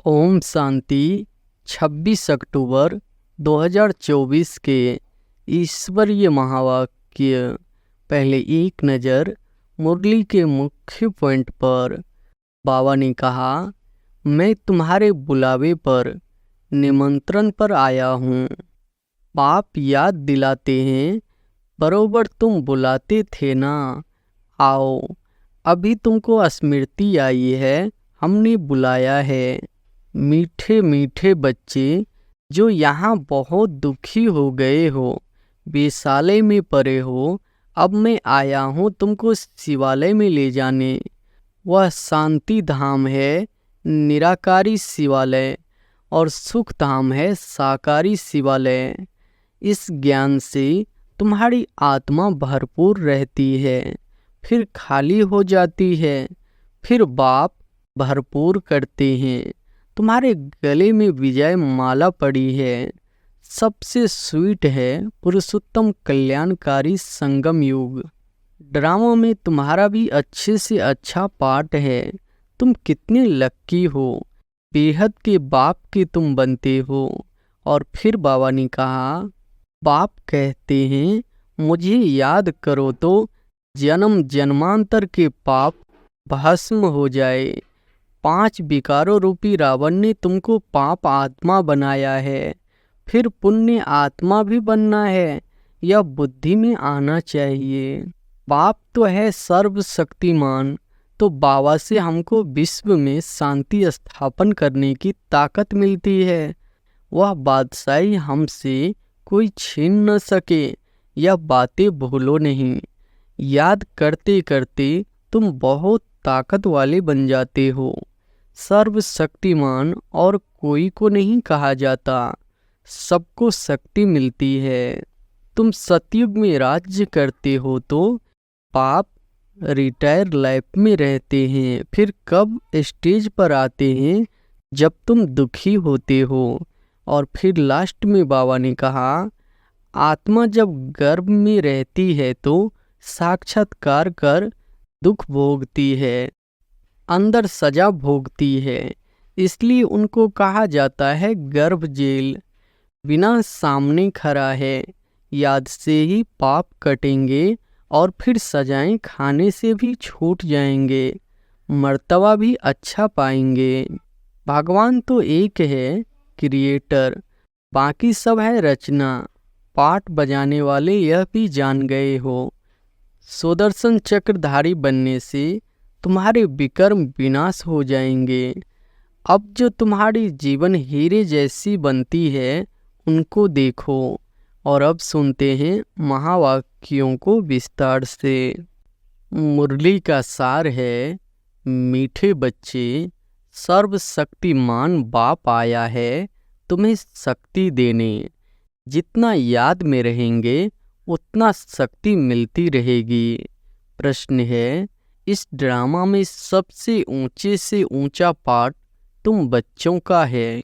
ओम शांति। 26 अक्टूबर 2024 के ईश्वरीय महावाक्य। पहले एक नज़र मुरली के मुख्य पॉइंट पर। बाबा ने कहा, मैं तुम्हारे बुलावे पर निमंत्रण पर आया हूँ। पाप याद दिलाते हैं, बरोबर तुम बुलाते थे ना। आओ, अभी तुमको स्मृति आई है, हमने बुलाया है। मीठे मीठे बच्चे जो यहाँ बहुत दुखी हो गए हो, बेसाले में पड़े हो, अब मैं आया हूँ तुमको शिवालय में ले जाने। वह शांति धाम है निराकारी शिवालय, और सुख धाम है साकारी शिवालय। इस ज्ञान से तुम्हारी आत्मा भरपूर रहती है, फिर खाली हो जाती है, फिर बाप भरपूर करते हैं। तुम्हारे गले में विजय माला पड़ी है। सबसे स्वीट है पुरुषोत्तम कल्याणकारी संगम युग। ड्रामा में तुम्हारा भी अच्छे से अच्छा पार्ट है। तुम कितने लक्की हो, बेहद के बाप के तुम बनते हो। और फिर बाबा ने कहा, बाप कहते हैं मुझे याद करो तो जन्म जन्मांतर के पाप भस्म हो जाए। 5 विकारों रूपी रावण ने तुमको पाप आत्मा बनाया है, फिर पुण्य आत्मा भी बनना है। यह बुद्धि में आना चाहिए। बाप तो है सर्वशक्तिमान, तो बाबा से हमको विश्व में शांति स्थापन करने की ताकत मिलती है। वह बादशाही हमसे कोई छीन न सके। यह बातें भूलो नहीं। याद करते करते तुम बहुत ताकत वाले बन जाते हो। सर्वशक्तिमान और कोई को नहीं कहा जाता, सबको शक्ति मिलती है। तुम सतयुग में राज्य करते हो तो पाप रिटायर लाइफ में रहते हैं, फिर कब स्टेज पर आते हैं जब तुम दुखी होते हो। और फिर लास्ट में बाबा ने कहा, आत्मा जब गर्भ में रहती है तो साक्षात्कार कर दुख भोगती है, अंदर सजा भोगती है। इसलिए उनको कहा जाता है गर्भ जेल। बिना सामने खड़ा है, याद से ही पाप कटेंगे और फिर सजाएं खाने से भी छूट जाएंगे, मर्तबा भी अच्छा पाएंगे। भगवान तो एक है क्रिएटर, बाकी सब है रचना। पाठ बजाने वाले यह भी जान गए हो। सुदर्शन चक्रधारी बनने से तुम्हारे विकर्म विनाश हो जाएंगे। अब जो तुम्हारी जीवन हीरे जैसी बनती है, उनको देखो। और अब सुनते हैं महावाक्यों को विस्तार से। मुरली का सार है, मीठे बच्चे, सर्वशक्तिमान बाप आया है तुम्हें शक्ति देने। जितना याद में रहेंगे उतना शक्ति मिलती रहेगी। प्रश्न है, इस ड्रामा में सबसे ऊंचे से ऊंचा पार्ट तुम बच्चों का है,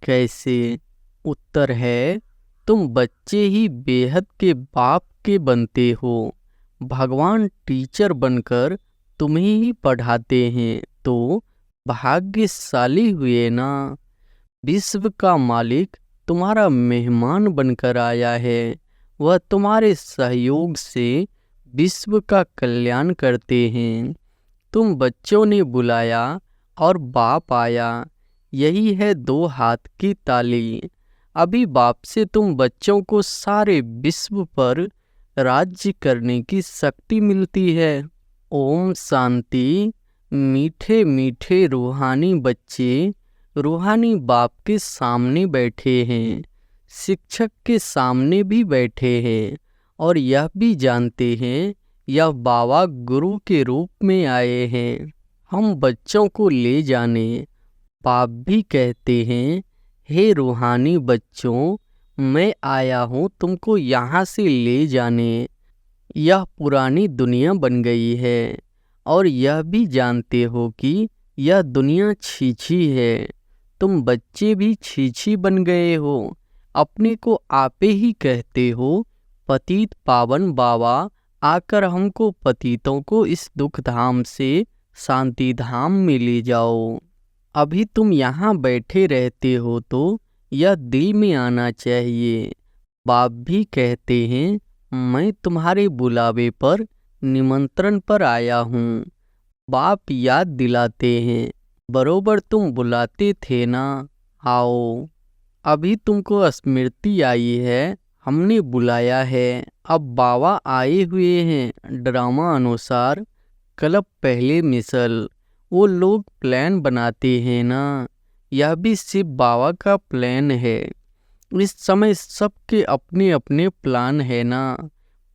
कैसे? उत्तर है, तुम बच्चे ही बेहद के बाप के बनते हो। भगवान टीचर बनकर तुम्हें ही पढ़ाते हैं, तो भाग्यशाली हुए ना। विश्व का मालिक तुम्हारा मेहमान बनकर आया है। वह तुम्हारे सहयोग से विश्व का कल्याण करते हैं। तुम बच्चों ने बुलाया और बाप आया, यही है 2 हाथ की ताली। अभी बाप से तुम बच्चों को सारे विश्व पर राज्य करने की शक्ति मिलती है। ओम शांति। मीठे मीठे रूहानी बच्चे रूहानी बाप के सामने बैठे हैं, शिक्षक के सामने भी बैठे हैं, और यह भी जानते हैं यह बाबा गुरु के रूप में आए हैं हम बच्चों को ले जाने। बाप भी कहते हैं, हे रूहानी बच्चों, मैं आया हूँ तुमको यहाँ से ले जाने। यह पुरानी दुनिया बन गई है, और यह भी जानते हो कि यह दुनिया छीछी है। तुम बच्चे भी छीछी बन गए हो। अपने को आपे ही कहते हो, पतित पावन बाबा आकर हमको पतितों को इस दुख धाम से शांति धाम में ले जाओ। अभी तुम यहाँ बैठे रहते हो तो यह दिल में आना चाहिए। बाप भी कहते हैं, मैं तुम्हारे बुलावे पर निमंत्रण पर आया हूँ। बाप याद दिलाते हैं, बरोबर तुम बुलाते थे ना, आओ। अभी तुमको स्मृति आई है, हमने बुलाया है। अब बाबा आए हुए हैं। ड्रामा अनुसार क्लब पहले मिसल। वो लोग प्लान बनाते हैं ना, यह भी सिर्फ बाबा का प्लान है। इस समय सबके अपने अपने प्लान है ना।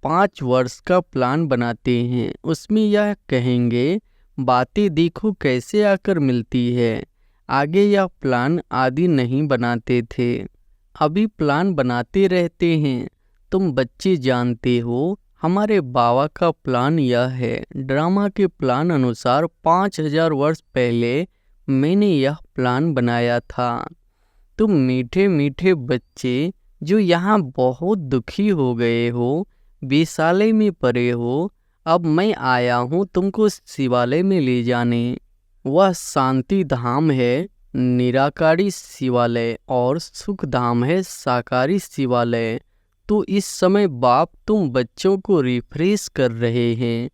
5 वर्ष का प्लान बनाते हैं, उसमें यह कहेंगे बातें देखो कैसे आकर मिलती है। आगे यह प्लान आदि नहीं बनाते थे, अभी प्लान बनाते रहते हैं। तुम बच्चे जानते हो, हमारे बाबा का प्लान यह है। ड्रामा के प्लान अनुसार 5000 वर्ष पहले मैंने यह प्लान बनाया था। तुम मीठे मीठे बच्चे जो यहाँ बहुत दुखी हो गए हो, वेश्यालय में पड़े हो, अब मैं आया हूँ तुमको शिवालय में ले जाने। वह शांति धाम है निराकारी शिवालय और सुख धाम है साकारी शिवालय। तो इस समय बाप तुम बच्चों को रिफ्रेश कर रहे हैं।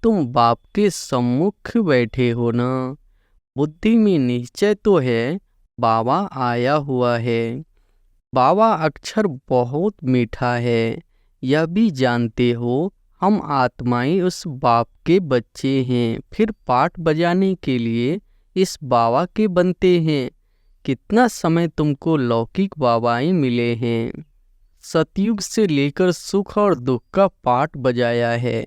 तुम बाप के सम्मुख बैठे हो ना। बुद्धि में निश्चय तो है, बाबा आया हुआ है। बाबा अक्षर बहुत मीठा है, यह भी जानते हो। हम आत्माएं उस बाप के बच्चे हैं, फिर पाठ बजाने के लिए इस बाबा के बनते हैं। कितना समय तुमको लौकिक बाबाएं मिले हैं। सतयुग से लेकर सुख और दुख का पाठ बजाया है।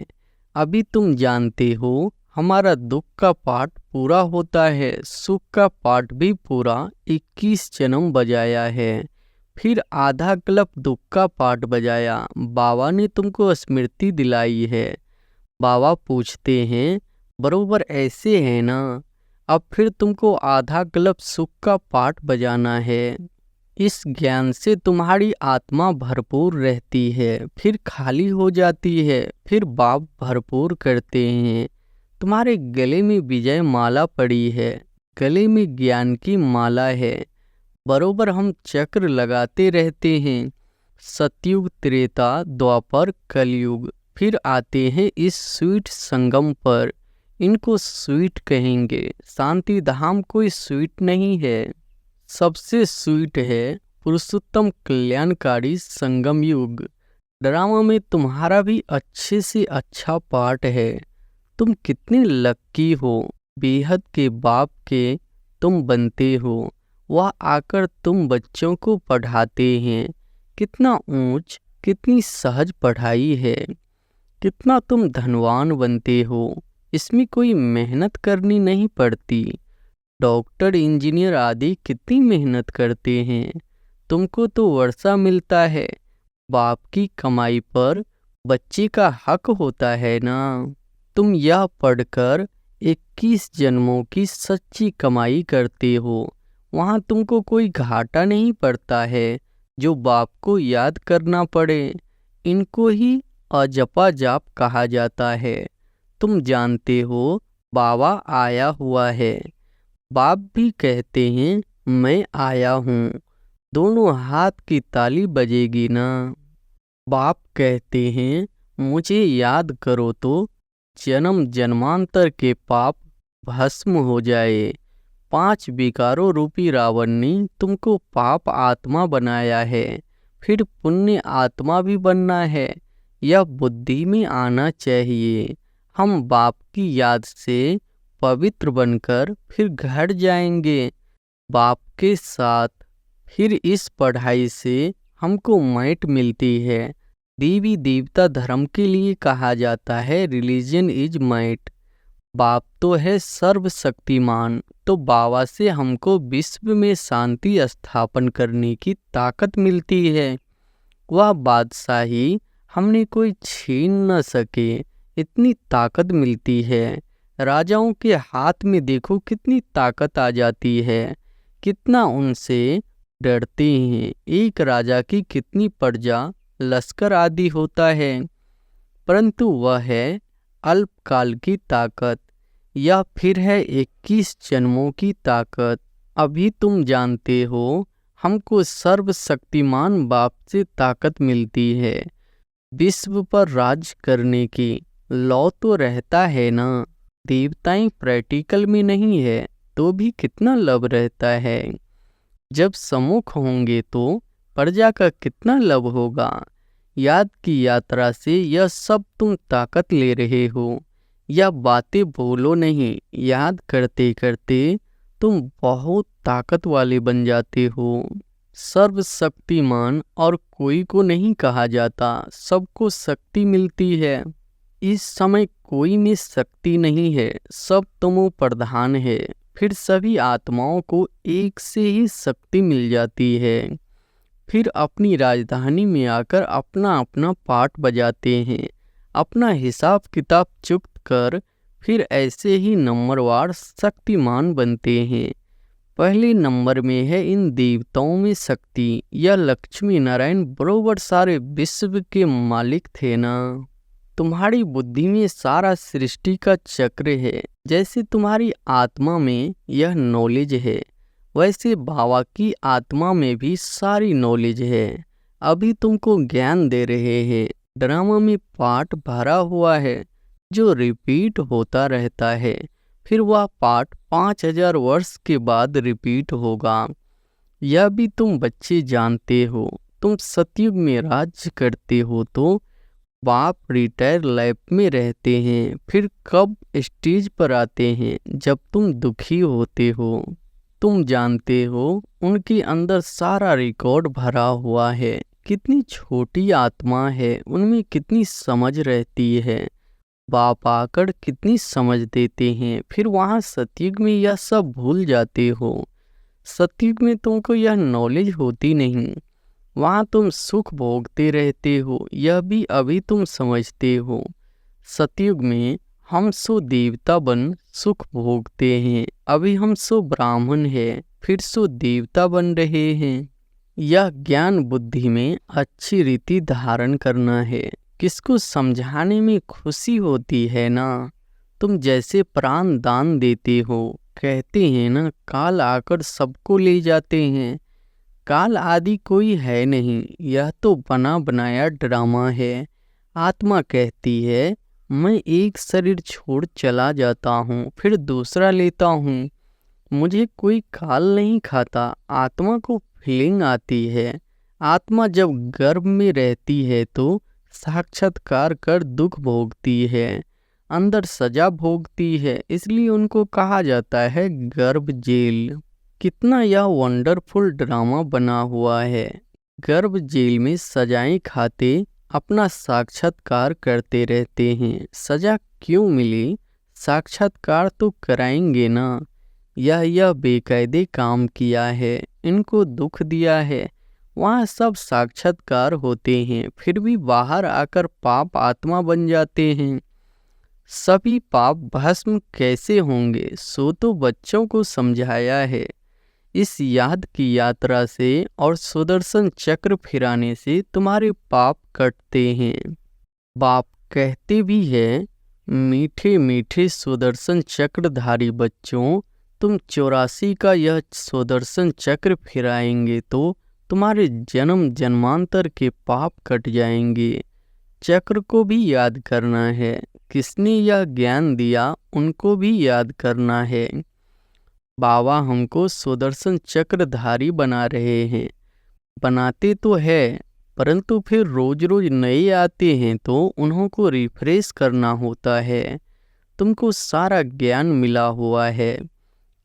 अभी तुम जानते हो, हमारा दुख का पाठ पूरा होता है, सुख का पाठ भी पूरा 21 जन्म बजाया है। फिर आधा कल्प दुख का पाठ बजाया। बाबा ने तुमको स्मृति दिलाई है। बाबा पूछते हैं, बरोबर ऐसे है ना। अब फिर तुमको आधा कल्प सुख का पाठ बजाना है। इस ज्ञान से तुम्हारी आत्मा भरपूर रहती है, फिर खाली हो जाती है, फिर बाप भरपूर करते हैं। तुम्हारे गले में विजय माला पड़ी है, गले में ज्ञान की माला है। बरोबर हम चक्र लगाते रहते हैं। सतयुग, त्रेता, द्वापर, कलयुग, फिर आते हैं इस स्वीट संगम पर। इनको स्वीट कहेंगे। शांति धाम कोई स्वीट नहीं है, सबसे स्वीट है पुरुषोत्तम कल्याणकारी संगम युग। ड्रामा में तुम्हारा भी अच्छे से अच्छा पार्ट है। तुम कितने लक्की हो, बेहद के बाप के तुम बनते हो। वह आकर तुम बच्चों को पढ़ाते हैं। कितना ऊंच, कितनी सहज पढ़ाई है। कितना तुम धनवान बनते हो, इसमें कोई मेहनत करनी नहीं पड़ती। डॉक्टर, इंजीनियर आदि कितनी मेहनत करते हैं, तुमको तो वर्षा मिलता है। बाप की कमाई पर बच्चे का हक होता है ना। तुम यह पढ़कर 21 जन्मों की सच्ची कमाई करते हो। वहाँ तुमको कोई घाटा नहीं पड़ता है जो बाप को याद करना पड़े। इनको ही अजपा जाप कहा जाता है। तुम जानते हो, बाबा आया हुआ है। बाप भी कहते हैं, मैं आया हूँ। दोनों हाथ की ताली बजेगी ना। बाप कहते हैं, मुझे याद करो तो जन्म जन्मांतर के पाप भस्म हो जाए। 5 विकारों रूपी रावण ने तुमको पाप आत्मा बनाया है, फिर पुण्य आत्मा भी बनना है। यह बुद्धि में आना चाहिए। हम बाप की याद से पवित्र बनकर फिर घर जाएंगे बाप के साथ। फिर इस पढ़ाई से हमको मैट मिलती है। देवी देवता धर्म के लिए कहा जाता है, रिलीजन इज मैट। बाप तो है सर्वशक्तिमान, तो बाबा से हमको विश्व में शांति स्थापन करने की ताकत मिलती है। वह बादशाही हमने कोई छीन न सके, इतनी ताकत मिलती है। राजाओं के हाथ में देखो कितनी ताकत आ जाती है, कितना उनसे डरते हैं। एक राजा की कितनी प्रजा, लश्कर आदि होता है, परंतु वह है अल्पकाल की ताकत। या फिर है 21 जन्मों की ताकत। अभी तुम जानते हो हमको सर्वशक्तिमान बाप से ताकत मिलती है। विश्व पर राज करने की लौ तो रहता है ना। देवताएं प्रैक्टिकल में नहीं है तो भी कितना लब रहता है। जब सम्मुख होंगे तो प्रजा का कितना लब होगा। याद की यात्रा से यह सब तुम ताकत ले रहे हो। यह बातें बोलो नहीं, याद करते करते तुम बहुत ताकत वाले बन जाते हो। सर्वशक्तिमान और कोई को नहीं कहा जाता, सबको शक्ति मिलती है। इस समय कोई में शक्ति नहीं है, सब तमो प्रधान है। फिर सभी आत्माओं को एक से ही शक्ति मिल जाती है। फिर अपनी राजधानी में आकर अपना अपना पाठ बजाते हैं, अपना हिसाब किताब चुक्त कर फिर ऐसे ही नंबरवार शक्तिमान बनते हैं। पहले नंबर में है इन देवताओं में शक्ति। यह लक्ष्मी नारायण बरोबर सारे विश्व के मालिक थे ना। तुम्हारी बुद्धि में सारा सृष्टि का चक्र है। जैसे तुम्हारी आत्मा में यह नॉलेज है, वैसे बाबा की आत्मा में भी सारी नॉलेज है। अभी तुमको ज्ञान दे रहे हैं। ड्रामा में पाठ भरा हुआ है जो रिपीट होता रहता है। फिर वह पाठ 5000 वर्ष के बाद रिपीट होगा। यह भी तुम बच्चे जानते हो। तुम सतयुग में राज्य करते हो तो बाप रिटायर लाइफ में रहते हैं। फिर कब स्टेज पर आते हैं जब तुम दुखी होते हो। तुम जानते हो उनके अंदर सारा रिकॉर्ड भरा हुआ है। कितनी छोटी आत्मा है, उनमें कितनी समझ रहती है। बाप आकर कितनी समझ देते हैं। फिर वहाँ सतयुग में यह सब भूल जाते हो। सतयुग में तुमको यह नॉलेज होती नहीं। वहाँ तुम सुख भोगते रहते हो, यह भी अभी तुम समझते हो। सतयुग में हम सो देवता बन सुख भोगते हैं। अभी हम सो ब्राह्मण हैं, फिर सो देवता बन रहे हैं। यह ज्ञान बुद्धि में अच्छी रीति धारण करना है। किसको समझाने में खुशी होती है ना। तुम जैसे प्राण दान देते हो, कहते हैं ना काल आकर सबको ले जाते हैं। काल आदि कोई है नहीं, यह तो बना बनाया ड्रामा है। आत्मा कहती है मैं एक शरीर छोड़ चला जाता हूँ, फिर दूसरा लेता हूँ। मुझे कोई काल नहीं खाता। आत्मा को फीलिंग आती है। आत्मा जब गर्भ में रहती है तो साक्षात्कार कर दुख भोगती है, अंदर सजा भोगती है। इसलिए उनको कहा जाता है गर्भ जेल। कितना यह वंडरफुल ड्रामा बना हुआ है। गर्भ जेल में सजाएं खाते अपना साक्षात्कार करते रहते हैं। सजा क्यों मिली? साक्षात्कार तो कराएंगे ना। यह बेकायदे काम किया है, इनको दुख दिया है। वहाँ सब साक्षात्कार होते हैं, फिर भी बाहर आकर पाप आत्मा बन जाते हैं। सभी पाप भस्म कैसे होंगे सो तो बच्चों को समझाया है। इस याद की यात्रा से और सुदर्शन चक्र फिराने से तुम्हारे पाप कटते हैं। बाप कहते भी है मीठे मीठे सुदर्शन चक्रधारी बच्चों, तुम 84 का यह सुदर्शन चक्र फिराएंगे तो तुम्हारे जन्म जन्मांतर के पाप कट जाएंगे। चक्र को भी याद करना है। किसने यह ज्ञान दिया उनको भी याद करना है। बाबा हमको सुदर्शन चक्रधारी बना रहे हैं। बनाते तो है, परंतु फिर रोज रोज नए आते हैं तो उन्हों को रिफ्रेश करना होता है। तुमको सारा ज्ञान मिला हुआ है।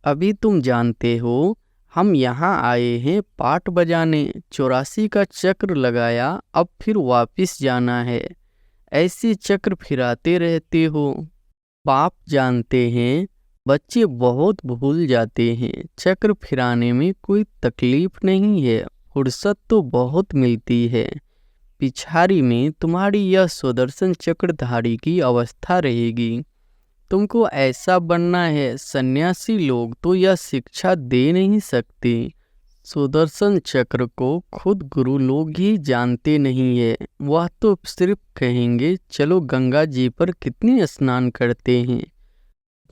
अभी तुम जानते हो हम यहाँ आए हैं पाठ बजाने। 84 का चक्र लगाया, अब फिर वापस जाना है। ऐसे चक्र फिराते रहते हो। बाप जानते हैं बच्चे बहुत भूल जाते हैं। चक्र फिराने में कोई तकलीफ नहीं है, फुर्सत तो बहुत मिलती है। पिछाड़ी में तुम्हारी यह सुदर्शन चक्रधारी की अवस्था रहेगी। तुमको ऐसा बनना है। सन्यासी लोग तो यह शिक्षा दे नहीं सकते। सुदर्शन चक्र को खुद गुरु लोग ही जानते नहीं है। वह तो सिर्फ कहेंगे चलो गंगा जी पर कितने स्नान करते हैं।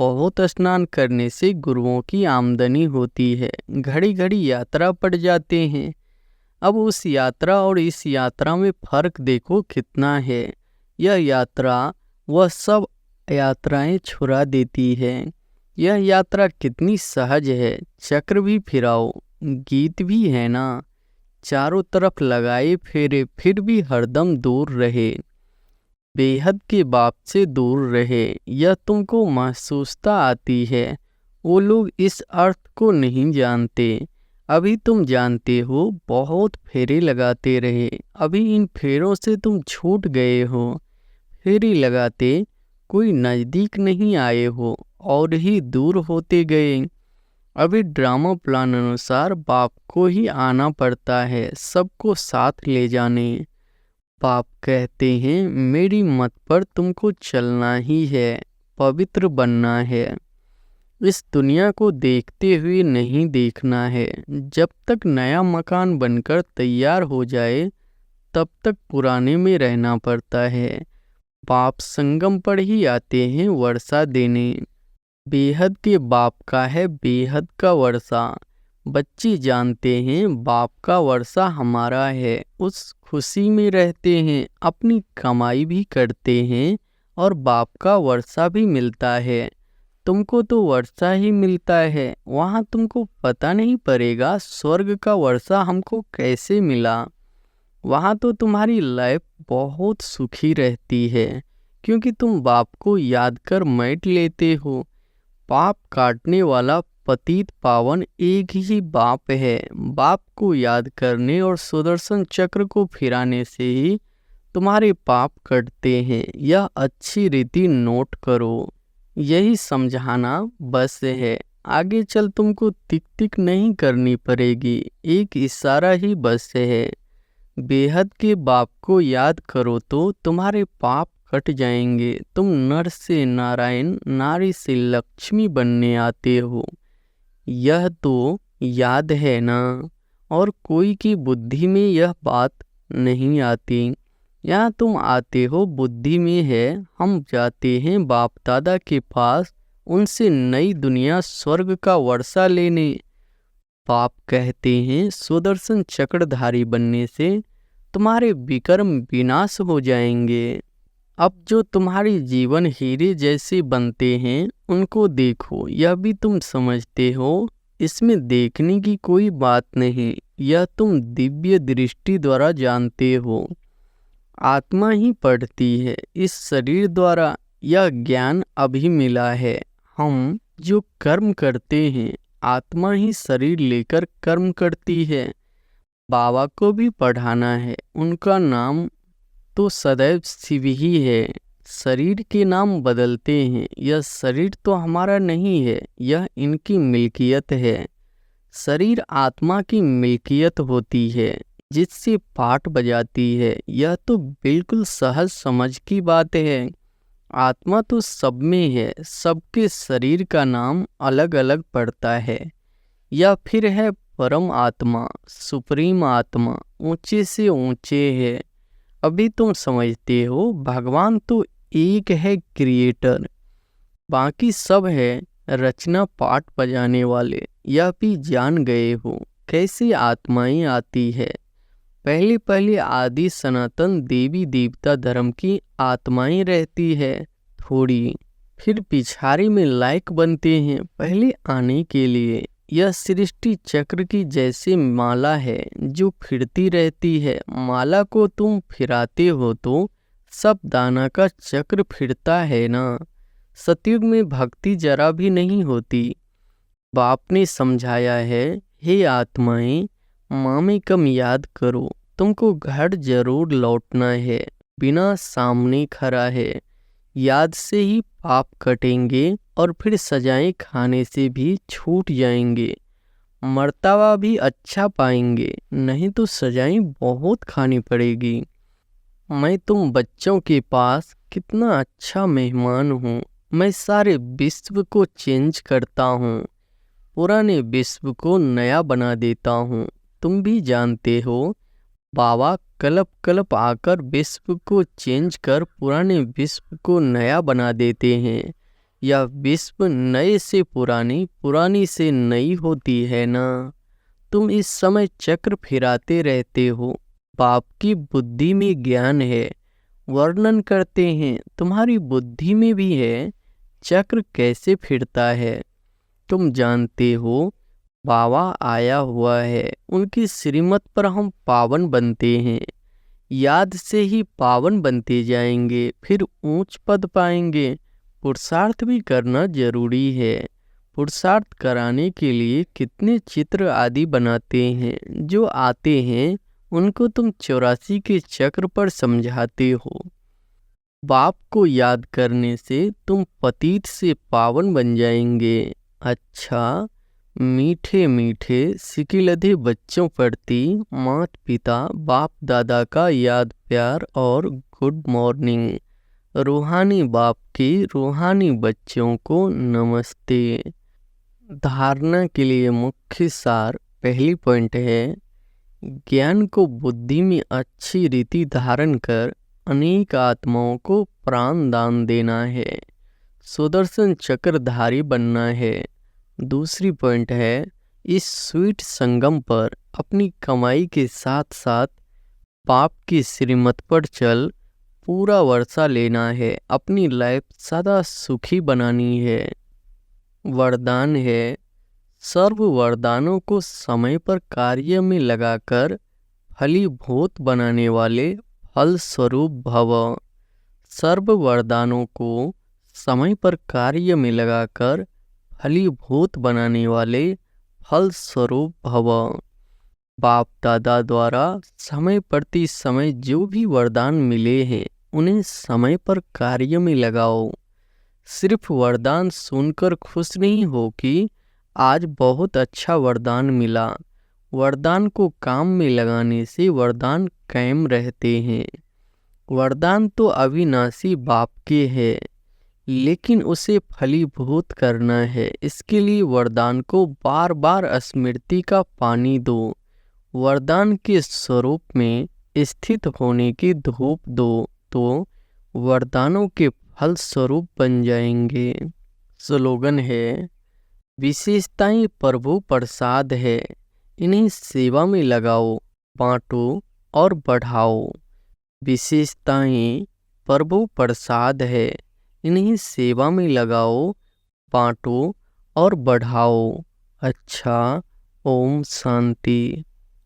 बहुत स्नान करने से गुरुओं की आमदनी होती है। घड़ी घड़ी यात्रा पड़ जाते हैं। अब उस यात्रा और इस यात्रा में फर्क देखो कितना है। यह यात्रा वह सब यात्राएं छुड़ा देती है। यह यात्रा कितनी सहज है। चक्र भी फिराओ, गीत भी है ना, चारों तरफ लगाए फेरे फिर भी हरदम दूर रहे, बेहद के बाप से दूर रहे। यह तुमको महसूसता आती है। वो लोग इस अर्थ को नहीं जानते। अभी तुम जानते हो। बहुत फेरे लगाते रहे। अभी इन फेरों से तुम छूट गए हो। फेरी लगाते कोई नज़दीक नहीं आए हो और ही दूर होते गए। अभी ड्रामा प्लान अनुसार बाप को ही आना पड़ता है सबको साथ ले जाने। बाप कहते हैं मेरी मत पर तुमको चलना ही है, पवित्र बनना है। इस दुनिया को देखते हुए नहीं देखना है। जब तक नया मकान बनकर तैयार हो जाए तब तक पुराने में रहना पड़ता है। बाप संगम पर ही आते हैं वर्षा देने। बेहद के बाप का है बेहद का वर्षा। बच्चे जानते हैं बाप का वर्षा हमारा है। उस खुशी में रहते हैं, अपनी कमाई भी करते हैं और बाप का वर्षा भी मिलता है। तुमको तो वर्षा ही मिलता है। वहाँ तुमको पता नहीं पड़ेगा स्वर्ग का वर्षा हमको कैसे मिला। वहाँ तो तुम्हारी लाइफ बहुत सुखी रहती है क्योंकि तुम बाप को याद कर मैट लेते हो। पाप काटने वाला पतित पावन एक ही बाप है। बाप को याद करने और सुदर्शन चक्र को फिराने से ही तुम्हारे पाप कटते हैं। यह अच्छी रीति नोट करो। यही समझाना बस है। आगे चल तुमको टिक टिक नहीं करनी पड़ेगी। एक इशारा ही बस है। बेहद के बाप को याद करो तो तुम्हारे पाप कट जाएंगे। तुम नर से नारायण, नारी से लक्ष्मी बनने आते हो। यह तो याद है ना। और कोई की बुद्धि में यह बात नहीं आती। यहाँ तुम आते हो बुद्धि में है। हम जाते हैं बाप दादा के पास, उनसे नई दुनिया स्वर्ग का वर्षा लेने। बाप कहते हैं सुदर्शन चक्रधारी बनने से तुम्हारे विकर्म विनाश हो जाएंगे। अब जो तुम्हारे जीवन हीरे जैसे बनते हैं उनको देखो। यह भी तुम समझते हो। इसमें देखने की कोई बात नहीं। यह तुम दिव्य दृष्टि द्वारा जानते हो। आत्मा ही पढ़ती है इस शरीर द्वारा। यह ज्ञान अभी मिला है। हम जो कर्म करते हैं आत्मा ही शरीर लेकर कर्म करती है। बाबा को भी पढ़ाना है। उनका नाम तो सदैव शिव ही है। शरीर के नाम बदलते हैं। यह शरीर तो हमारा नहीं है, यह इनकी मिल्कियत है। शरीर आत्मा की मिल्कियत होती है जिससे पाठ बजाती है। यह तो बिल्कुल सहज समझ की बात है। आत्मा तो सब में है। सबके शरीर का नाम अलग अलग पड़ता है। या फिर है परम आत्मा, सुप्रीम आत्मा, ऊंचे से ऊंचे है। अभी तुम समझते हो भगवान तो एक है क्रिएटर, बाकी सब है रचना पाठ बजाने वाले। यह भी जान गए हो कैसे आत्माएं आती है। पहले पहले आदि सनातन देवी देवता धर्म की आत्माएं रहती है थोड़ी, फिर पिछाड़ी में लायक बनते हैं पहले आने के लिए। यह सृष्टि चक्र की जैसे माला है जो फिरती रहती है। माला को तुम फिराते हो तो सब दाना का चक्र फिरता है ना। सतयुग में भक्ति जरा भी नहीं होती। बाप ने समझाया है, हे आत्माएं माँ में कम याद करो। तुमको घर जरूर लौटना है। बिना सामने खड़ा है। याद से ही पाप कटेंगे और फिर सजाएं खाने से भी छूट जाएंगे। मर्तबा भी अच्छा पाएंगे, नहीं तो सजाएं बहुत खानी पड़ेगी। मैं तुम बच्चों के पास कितना अच्छा मेहमान हूँ। मैं सारे विश्व को चेंज करता हूँ, पुराने विश्व को नया बना देता हूँ। तुम भी जानते हो बाबा कल्प कल्प आकर विश्व को चेंज कर पुराने विश्व को नया बना देते हैं। यह विश्व नए से पुरानी, पुरानी से नई होती है ना। तुम इस समय चक्र फिराते रहते हो। बाप की बुद्धि में ज्ञान है, वर्णन करते हैं। तुम्हारी बुद्धि में भी है, चक्र कैसे फिरता है। तुम जानते हो, बाबा आया हुआ है, उनकी श्रीमत पर हम पावन बनते हैं। याद से ही पावन बनते जाएंगे, फिर ऊंच पद पाएंगे। पुरुषार्थ भी करना जरूरी है। पुरुषार्थ कराने के लिए कितने चित्र आदि बनाते हैं। जो आते हैं उनको तुम 84 के चक्र पर समझाते हो। बाप को याद करने से तुम पतित से पावन बन जाएंगे। अच्छा, मीठे मीठे सिकिलधे बच्चों प्रति माता पिता बाप दादा का याद प्यार और गुड मॉर्निंग। रूहानी बाप के रूहानी बच्चों को नमस्ते। धारणा के लिए मुख्य सार पहली पॉइंट है, ज्ञान को बुद्धि में अच्छी रीति धारण कर अनेक आत्माओं को प्राण दान देना है। सुदर्शन चक्रधारी बनना है। दूसरी पॉइंट है, इस स्वीट संगम पर अपनी कमाई के साथ साथ बाप की श्रीमत पर चल पूरा वर्षा लेना है। अपनी लाइफ सदा सुखी बनानी है। वरदान है, सर्व वरदानों को समय पर कार्य में लगाकर फलीभूत बनाने वाले फल स्वरूप भव। सर्व वरदानों को समय पर कार्य में लगाकर फलीभूत बनाने वाले फल स्वरूप भव। बाप दादा द्वारा समय प्रति समय जो भी वरदान मिले हैं उन्हें समय पर कार्य में लगाओ। सिर्फ वरदान सुनकर खुश नहीं हो कि आज बहुत अच्छा वरदान मिला। वरदान को काम में लगाने से वरदान कायम रहते हैं। वरदान तो अविनाशी बाप के है, लेकिन उसे फलीभूत करना है। इसके लिए वरदान को बार बार स्मृति का पानी दो। वरदान के स्वरूप में स्थित होने की धूप दो, तो वरदानों के फल स्वरूप बन जाएंगे। स्लोगन है, विशेषताएं प्रभु प्रसाद है, इन्हें सेवा में लगाओ, बांटो और बढ़ाओ। विशेषताएं प्रभु प्रसाद है, इन्हें सेवा में लगाओ, बांटो और बढ़ाओ। अच्छा, ओम शांति।